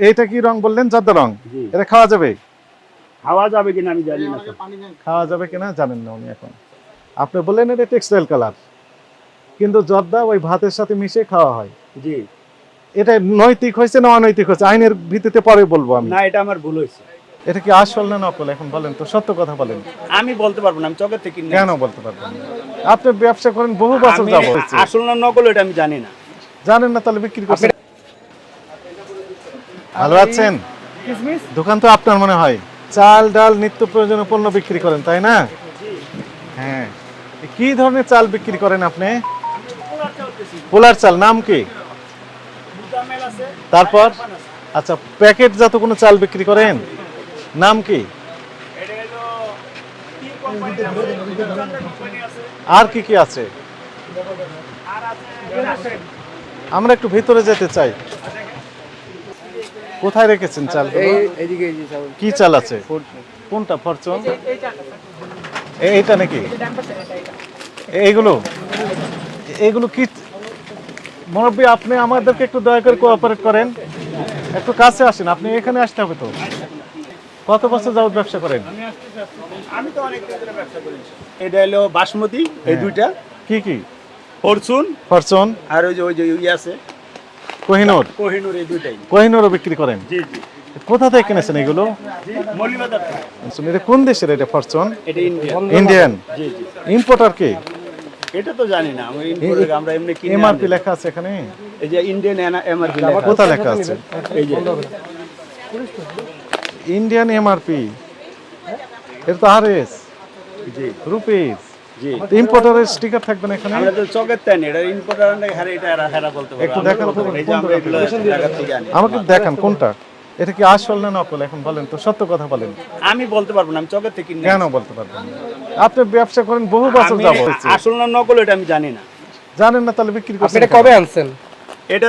এইটা কি রং বললেন? জর্দা রং। জি। এটা খাওয়া যাবে? খাওয়া যাবে কিনা আমি জানি না। খাওয়া যাবে কিনা জানেন না উনি এখন। আপনি বললেন এটা টেক্সটাইল কালার, কিন্তু জর্দা ওই ভাতের সাথে মিশিয়ে খাওয়া হয়। জি। এটা নৈতিক হয়েছে না অনৈতিক হয়েছে আইনের ভিত্তিতে পরে বলবো আমি। না, এটা আমার ভুল হয়েছে। এটা কি আসল না নকল এখন বলেন তো, সত্য কথা বলেন। আমি বলতে পারবো না, আমি চোখের থেকে কিনে কেন বলতে পারবেন না? আপনি ব্যবসা করেন বহু বছর আমি যাবত। আসল না নকল এটা আমি জানি না। জানেন না তাহলে বিক্রি করছেন? ভালো আছেন? দোকান তো আপনার মনে হয় চাল ডাল নিত্য প্রয়োজনীয় পণ্য বিক্রি করেন, তাই না? হ্যাঁ। কি ধরনের চাল বিক্রি করেন আপনি? পোলার চাল। নাম কি? তারপর আচ্ছা, প্যাকেটজাত কোনো চাল বিক্রি করেন? নাম কি? আর কি কি আছে? আমরা একটু ভিতরে যেতে চাই। কোথায় রেখেছেন চাল? কি চাল আছে? কোনটা? ফরচুন? এইটা নাকি? এইগুলো এইগুলো কি মুরব্বী? আপনি আমাদেরকে একটু দয়া করে কোঅপারেট করেন, একটু কাছে আসেন। আপনি এখানে আসতে হবে তো। কত বছর যাবত ব্যবসা করেন? আমি তো অনেক দিন ধরে ব্যবসা করি। এটা হলো বাসমতি, এই দুইটা। কি কি? ফরচুন ফরচুন আর ওই যে আছে কোহিনূর। কোহিনূর, এই দুইটাই। কোহিনূরও বিক্রি করেন? জি জি। কোথা থেকে কিনেছেন এগুলো? জি, মৌলভীবাজার থেকে। এটা কোন দেশের? এটা ফরচুন এটা ইন্ডিয়ান। ইন্ডিয়ান। জি জি। ইম্পোর্টার কে? এটা তো জানি না, আমি ইম্পোর্টার আমরা এমনি কিনে এমআরপি আনি। লেখা আছে এখানে? এই যে ইন্ডিয়ান এমআরপি লেখা আছে। কোথা লেখা আছে? এই যে ইন্ডিয়ান এমআরপি। এটা তো আরএস জি রুপিস। জি। ইম্পোর্টারের স্টিকার থাকবে না এখানে? আমরা তো চকের তাই না, এটা ইম্পোর্টার না, হারে এটা হারা বলতে পারবো। একটু আমরা দেখান বলতে তো, পারি। এই যে আমরা এগুলো জায়গা থেকে আনি। আমাকে দেখান কোনটা। এটা কি আসল না নকল এখন বলেন তো, সত্য কথা বলেন। আমি বলতে পারবো না, আমি চকের থেকে কিনে কেন বলতে পারবেন না? আপনি ব্যবসা করেন বহু বছর আমি যাবত। আসল না নকল এটা আমি জানি না। জানেন না তাহলে বিক্রি করছেন এটা কেন? কবে আনছেন? এটা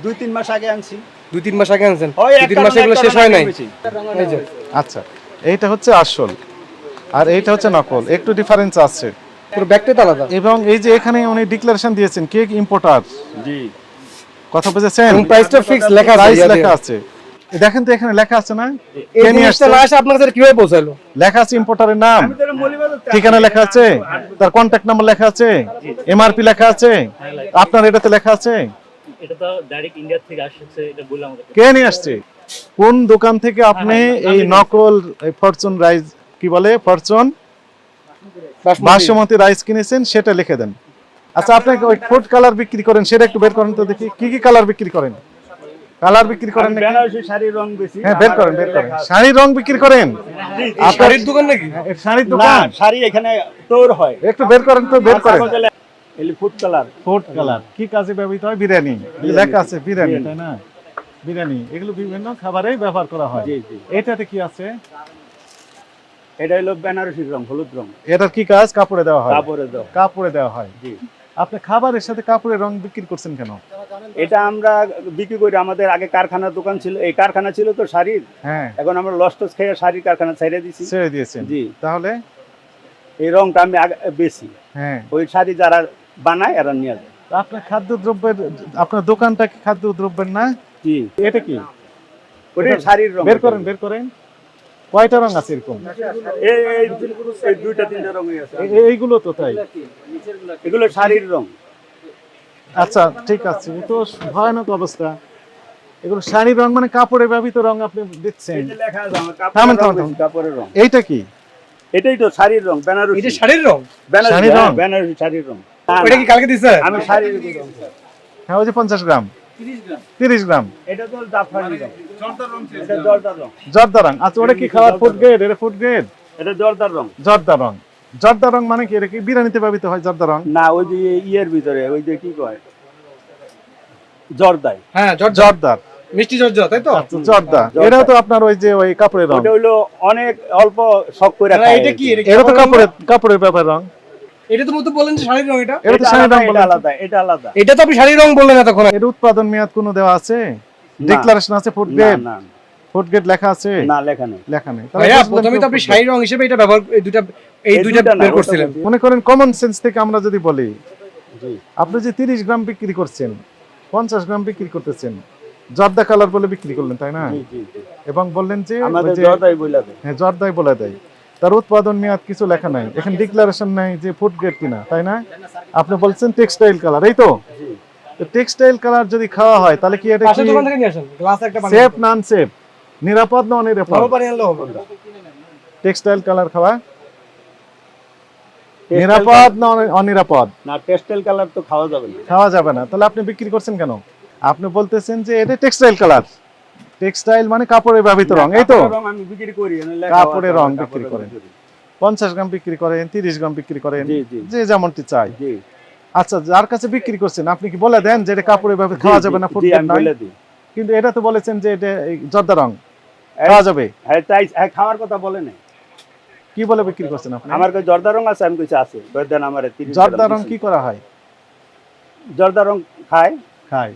2-3 মাস আগে আনছি। 2-3 মাস আগে আনছেন? ওই 2-3 মাসে এগুলো শেষ হয় নাই? এই যে আচ্ছা, এইটা হচ্ছে আসল আর এইটা হচ্ছে নকল, একটু ডিফারেন্স আছে। পুরো ব্যাগটাই তো আলাদা। এবং এই যে এখানে উনি ডিক্লারেশন দিয়েছেন কে ইম্পোর্টার। জি। কথা বুঝেছেন? এবং প্রাইসটা ফিক্স লেখা আছে। প্রাইস লেখা আছে। দেখেন তো এখানে লেখা আছে না? এই কে নিয়ে জিনিসটা আসছে? না আসে আপনার কাছে কিভাবে পৌঁছালো? লেখা আছে ইম্পোর্টারের নাম, আমি তো মৌলভীবাজার থেকে ঠিকানা লেখা আছে, তার কন্ট্যাক্ট নাম্বার লেখা আছে, এমআরপি লেখা আছে, আপনার এটাতে লেখা আছে। এটা তো ডাইরেক্ট ইন্ডিয়া থেকে আসছে, এটা বলে আমাকে। কে নিয়ে আসছে? কোন দোকান থেকে আপনি এই নকল ফরচুন রাইস, কি বলে ফরচুন বাসমতি রাইস কিনেছেন সেটা লিখে দেন। আচ্ছা, আপনি ওই ফুড কালার বিক্রি করেন, সেটা একটু বের করেন তো দেখি। কি কি কালার বিক্রি করেন? কালার বিক্রি করেন নাকি? বেনারসি শাড়ির রং বেশি। হ্যাঁ, বের করেন বের করেন। শাড়ির রং বিক্রি করেন? আপনার শাড়ির দোকান নাকি? শাড়ির না, দোকান? শাড়ি এখানে তোর হয়। একটু বের করেন তো, বের করেন। এলি ফুড কালার। ফুড কালার কি কাজে ব্যবহৃত হয়? বিরিয়ানি লেখা আছে, বিরিয়ানি, তাই না? বিরিয়ানি এগুলো বিভিন্ন খাবারেই ব্যবহার করা হয়। জি জি। এটাতে কি আছে? এটা হলো বেনারসির রং, হলুদ রং। এটার কি কাজ? কাপড়ে দেওয়া হয়। কাপড়ে দাও। কাপড়ে দেওয়া হয়। জি। আপনি খাবারের সাথে কাপড়ের রং বিক্রি করছেন কেন? এটা আমরা বিক্রি করি, আমাদের আগে কারখানার দোকান ছিল, এই কারখানা ছিল তো শাড়ির। হ্যাঁ, এখন আমরা লস্টস খেয়ে শাড়ির কারখানা ছেড়ে দিছি। ছেড়ে দিয়েছেন। জি। তাহলে এই রংটা আমি বেশি, হ্যাঁ, ওই শাড়ি যারা বানায় এরা নিয়ে যায়। আপনার খাদ্যদ্রব্যের, আপনার দোকানটা কি খাদ্যদ্রব্যের না? জি। এটা কি? ওটা শাড়ির রং। বের করেন বের করেন। কয়টা রং আছে এরকম? এই দুইটা তিনটা রঙই আছে। এইগুলো তো তাই। এগুলো শাড়ির রং। আচ্ছা ঠিক আছে, এ তো ভয়ানক অবস্থা। এগুলো শাড়ির রং মানে কাপড়ে ব্যবহৃত রং আপনি দিচ্ছেন। এই যে লেখা আছে আমার থামেন, কাপড়ের রং থামেন, বেশি, কাপড়ের রং। এইটা কি? এটাই তো শাড়ির রং, বেনারসি। এটা শাড়ির রং? বেনারসি শাড়ির রং? বেনারসি শাড়ির রং। ওটা কি কালকে দিছে? আমি শাড়ির রং। হ্যাঁ, ওই যে 50 গ্রাম 30 গ্রাম এটা তো জাফরানি রং। জর্দার রং। এটা জর্দার রং। জর্দা রং। আচ্ছা, ওটা কি খাওয়ার ফুড গ্রেড? এটা ফুড গ্রেড এটা জর্দার রং। জর্দা রং। জর্দা রং মানে কি? এটা কি বিরিয়ানিতে ব্যবহৃত হয় জর্দা রং? না, ওই যে ইয়ের ভিতরে ওই যে কি কয় জর্দাই। হ্যাঁ, জর্দা। মিষ্টি জর্জা, তাই তো? আচ্ছা, জর্দা। এটা তো আপনার ওই যে ওই কাপড়ের রং। ওটা হলো অনেক অল্প শক করে না, খায়। এটা কি? এটা তো কাপড়ের ব্যাপার রং। এটা তো মতো বলেন যে শাড়ির রং। এটা এটা তো শাড়ির রং এটা বলেন। আলাদা, এটা আলাদা। এটা তো আপনি শাড়ির রং বললেন এতক্ষণ। এর উৎপাদন মেয়াদ কোনো দেওয়া আছে? ডিক্লারেশন আছে? ফুড না গ্রেড? না ফুড গ্রেড লেখা আছে? না, লেখা নেই। লেখা নেই। ভাইয়া, প্রথমে তো আপনি শাড়ির রং হিসেবে এটা ব্যবহার, এই দুইটা দুইটা না, বের করছিলেন। ওটা মনে করেন কমন সেন্স থেকে আমরা যদি বলি, জি। আপনি যে 30 গ্রাম বিক্রি করছেন, 50 গ্রাম বিক্রি করতেছেন, জর্দা কালার বলে বিক্রি করলেন তাই না? জি জি জি। এবং বললেন যে আমাদের ওই যে- জর্দাই বইলা দেয়। হ্যাঁ জর্দাই বলে দেয়, তার উৎপাদন মেয়াদ কিছু লেখা নাই, এখানে ডিক্লারেশন নাই যে ফুড গ্রেড কিনা, তাই না? আপনি বলছেন টেক্সটাইল কালার, এই তো? জি। তো টেক্সটাইল কালার যদি খাওয়া হয় তাহলে কি এটা পাশের দোকান থেকে নিয়ে আসেন, গ্লাস একটা পানি সেফ নন সেফ, নিরাপদ না অনিরাপদ? নরম পানি আনলেও হবে। টেক্সটাইল কালার খাওয়া নিরাপদ না অনিরাপদ? না, টেক্সটাইল কালার তো খাওয়া যাবে না। খাওয়া যাবে না, তাহলে আপনি বিক্রি করছেন কেন? আপনি বলতেছেন যে এটা টেক্সটাইল কালার, টেক্সটাইল মানে কাপড়ের ব্যবহৃত রং, এই তো? কাপড়ের রং আমি বিক্রি করি, এনে লেখা কাপড়ের আছে, রং কাপড়ের বিক্রি করেন। বিক্রি করি। 50 গ্রাম বিক্রি করেন, 30 গ্রাম বিক্রি করেন, জি জি যে যেমনটি চাই। জি। আচ্ছা, যার কাছে বিক্রি করছেন আপনি কি বলে দেন যে এটা কাপড়ের ব্যবহার খাওয়া যাবে না, ফুড জি, গ্রেড আমি নয়? বলে দিই। কিন্তু এটা তো বলেছেন যে এটা এই জর্দা রং, খাওয়া যাবে। হ্যাঁ তাই, হ্যাঁ খাওয়ার কথা বলে নাই। কি বলে বিক্রি করছেন আপনি? আমার কাছে জর্দা রং আছে, আমি কইছি আছে, দেন আমারে 30 জর্দা রং দিছি। কি করা হয়? জর্দা রং খায়। খায়।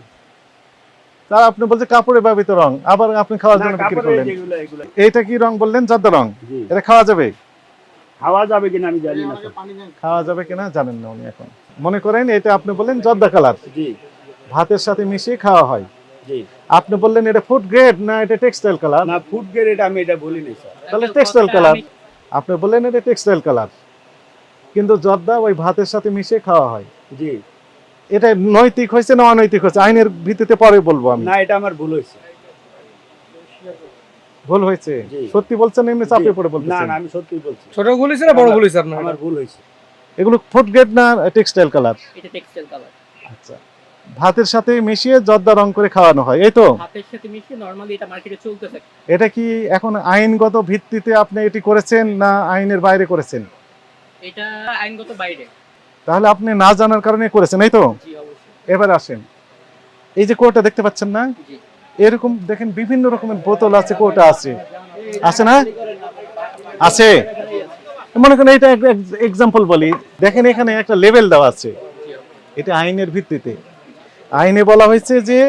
তা আপনি বলছেন কাপড়ে ব্যবহৃত রং, আবার আপনি খাওয়ার না, জন্য বিক্রি কাপড়ের করলেন। যেগুলো এগুলো এইটা কি রং বললেন? জর্দা রং। জি। এটা খাওয়া যাবে? খাওয়া যাবে কিনা আমি জানি না। খাওয়া যাবে কিনা জানেন না উনি এখন। মনে করেন এটা আপনি বললেন জর্দা কালার, জি ভাতের সাথে মিশিয়ে খাওয়া হয়। জি। আপনি বললেন এটা ফুড গ্রেড না এটা টেক্সটাইল কালার? না, ফুড গ্রেড আমি এটা বলি নাই স্যার। তাহলে টেক্সটাইল কালার। আপনি বললেন এটা টেক্সটাইল কালার, কিন্তু জর্দা ওই ভাতের সাথে মিশিয়ে খাওয়া হয়। জি। এটা নৈতিক হয়েছে না অনৈতিক হয়েছে আইনের ভিত্তিতে পরে বলবো আমি। না, এটা আমার ভুল হয়েছে। ভুল হয়েছে? জি। সত্যি বলছেন এমনি চাপে পড়ে না বলতেছেন? না, আমি সত্যি বলছি। ছোট ভুল হয়েছে না বড় ভুল হয়েছে আপনার? আমার ভুল হয়েছে। এগুলো ফুড গ্রেড না টেক্সটাইল কালার? এটা টেক্সটাইল কালার। আচ্ছা, ভাতের সাথে মিশিয়ে জর্দা রং করে খাওয়ানো হয়, এই তো? হাতের সাথে মিশিয়ে নরমালি এটা মার্কেটে চলতে থাকে। এটা কি এখন আইনগত ভিত্তিতে আপনি এটি করেছেন না আইনের বাইরে করেছেন? এটা আইনগত বাইরে। তাহলে আপনি না জানার কারণে করেছেন, এই তো? জি অবশ্যই। এবার আসেন, এই যে কোটা দেখতে পাচ্ছেন না, জি। এরকম দেখেন বিভিন্ন রকমের বোতল আছে, কোটা আছে, আছে না? আছে। মনে করেন এটা এক্সাম্পল বলি, দেখেন এখানে একটা লেভেল দেওয়া আছে, এটা আইনের ভিত্তিতে। আইনে বলা হয়েছে যে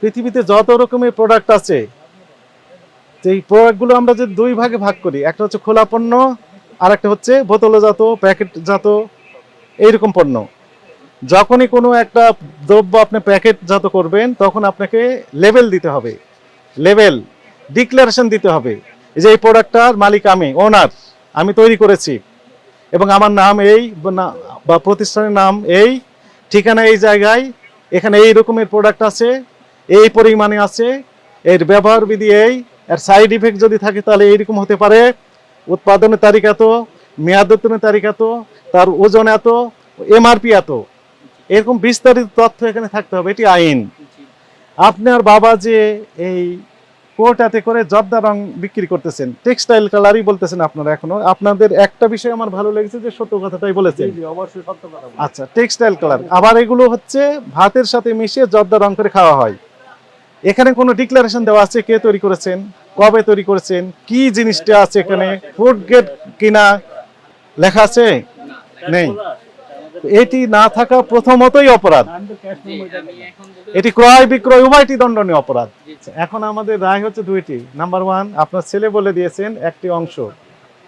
পৃথিবীতে যত রকমের প্রোডাক্ট আছে, এই প্রোডাক্টগুলো আমরা যদি দুই ভাগে ভাগ করি, একটা হচ্ছে খোলা পণ্য আর একটা হচ্ছে বোতলজাত প্যাকেটজাত এইরকম পণ্য। যখনই কোনো একটা দ্রব্য আপনি প্যাকেটজাত করবেন তখন আপনাকে লেভেল দিতে হবে, লেভেল ডিক্লারেশন দিতে হবে যে এই প্রোডাক্টটার মালিক আমি, ওনার, আমি তৈরি করেছি এবং আমার নাম এই বা প্রতিষ্ঠানের নাম এই, ঠিকানা এই জায়গায়, এখানে এই রকমের প্রোডাক্ট আছে, এই পরিমাণে আছে, এর ব্যবহার বিধি এই, এর সাইড ইফেক্ট যদি থাকে তাহলে এইরকম হতে পারে, উৎপাদনের তারিখ এত, মেয়াদ উত্তোলনের তারিখ এত, তার ওজন এত, এমআরপি এত, এরকম বিস্তারিত তথ্য এখানে থাকতে হবে। এটি আইন। আপনার বাবা যে এই কোটাতে করে জর্দা রং বিক্রি করতেছেন, টেক্সটাইল কালারই বলতেছেন আপনারা এখনো। আপনাদের একটা বিষয় আমার ভালো লেগেছে যে সত্য কথাটাই বলেছেন। জি, অবশ্যই সত্য কথা বলছি। আচ্ছা, টেক্সটাইল কালার, আবার এগুলো হচ্ছে ভাতের সাথে মিশিয়ে জর্দা রং করে খাওয়া হয়। এখানে কোনো ডিক্লারেশন দেওয়া আছে কে তৈরি করেছেন, কবে তৈরি করেছেন, কি জিনিসটা আছে, এখানে ফুড গ্রেড কিনা লেখা আছে? নেই। এটি না থাকা প্রথমতই অপরাধ। আমি তো ক্যাশ জি, মেমো আমি এখন বলতে এটি ক্রয় বিক্রয় উভয়টি দণ্ডনীয় অপরাধ। এখন আমাদের রায় হচ্ছে দুইটি। নাম্বার 1, আপনার ছেলে বলে দিয়েছেন একটি অংশ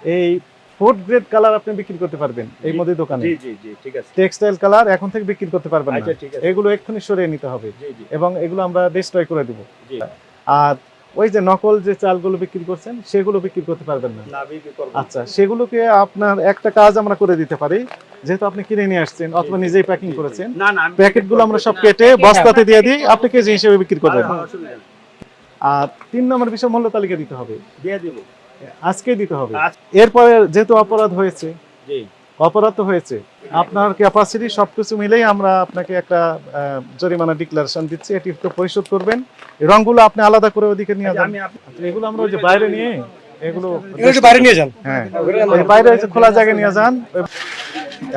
এই ফুড গ্রেড কালার আপনি বিক্রি করতে পারবেন এই মুদি দোকানে, জি জি জি, ঠিক আছে। টেক্সটাইল কালার এখন থেকে বিক্রি করতে পারবেন না। আচ্ছা, ঠিক আছে। এগুলো এক্ষুনি সরিয়ে নিতে হবে জি জি এবং এগুলো আমরা ডিস্ট্রয় করে দেব। জি। আর ওই যে নকল যে চালগুলো বিক্রি করছেন সেগুলো বিক্রি করতে পারবেন না। না, বিক্রি করব। আচ্ছা, সেগুলোকে আপনার একটা কাজ আমরা করে দিতে পারি, যেহেতু আপনি কিনে নিয়ে আসছেন অথবা নিজেই প্যাকিং করেছেন, না না, আমি প্যাকেটগুলো আমরা সব কেটে বস্তাতে দিয়ে দিই, আপনি কেজি হিসেবে বিক্রি করবেন। অসুবিধা নেই। আর 3 নম্বর বিষয় মূল্য তালিকা দিতে হবে, দিয়ে দিব। আজকেই দিতে হবে। আজ- এরপরে যেহেতু অপরাধ হয়েছে, জি অপরাধ তো হয়েছে, আপনার ক্যাপাসিটি সবকিছু মিলেই আমরা আপনাকে একটা জরিমানা ডিক্লারেশন দিচ্ছি, এটি তো পরিশোধ করবেন। এই রংগুলো আপনি আলাদা করে ওদিকে নিয়ে যান। আমি এগুলো আমরা ওই যে বাইরে নিয়ে এগুলো এগুলো একটু বাইরে নিয়ে যান। হ্যাঁ, ওই বাইরে ওই যে খোলা জায়গায় নিয়ে যান।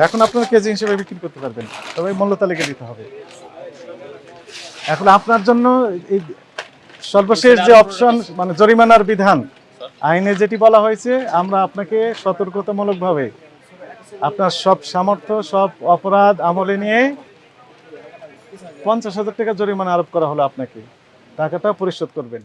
এখন আপনার কেজি হিসেবে বিক্রি করতে পারবেন, তবে মূল্য তালিকা দিতে হবে। এখন আপনার জন্য এই সর্বশেষ যে অপশন মানে জরিমানার বিধান আইনে যেটি বলা হয়েছে, আমরা আপনাকে সতর্কতামূলকভাবে আপনার সব সামর্থ্য সব অপরাধ আমলে নিয়ে 50,000 টাকা জরিমানা আরোপ করা হলো, আপনাকে টাকাটা পরিশোধ করবেন।